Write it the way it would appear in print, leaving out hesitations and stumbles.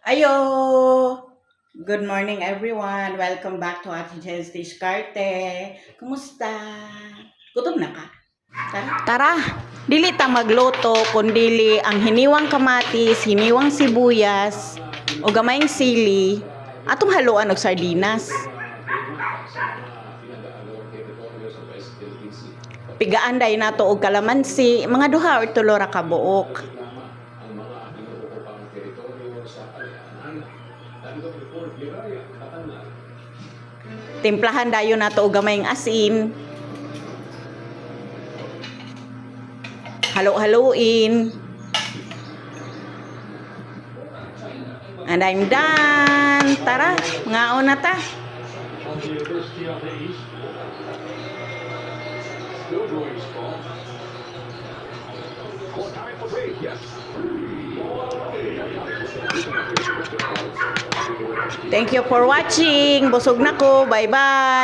Ayo! Good morning everyone. Welcome back to Ate Jen's Diskarte. Kumusta? Gutom na ka? Tara, dili ta magluto kundili ang hiniwang kamatis, hiniwang sibuyas, o gamayng sili, atong haluan og sardinas. Pigaan day nato og kalamansi, mga duha or tulo ra ka buok. Timplahan dayon nato og gamayng asin. Halo-haluin. And I'm done. Tara, ngaon na ta. Thank you for watching. Busog na ko. Bye-bye.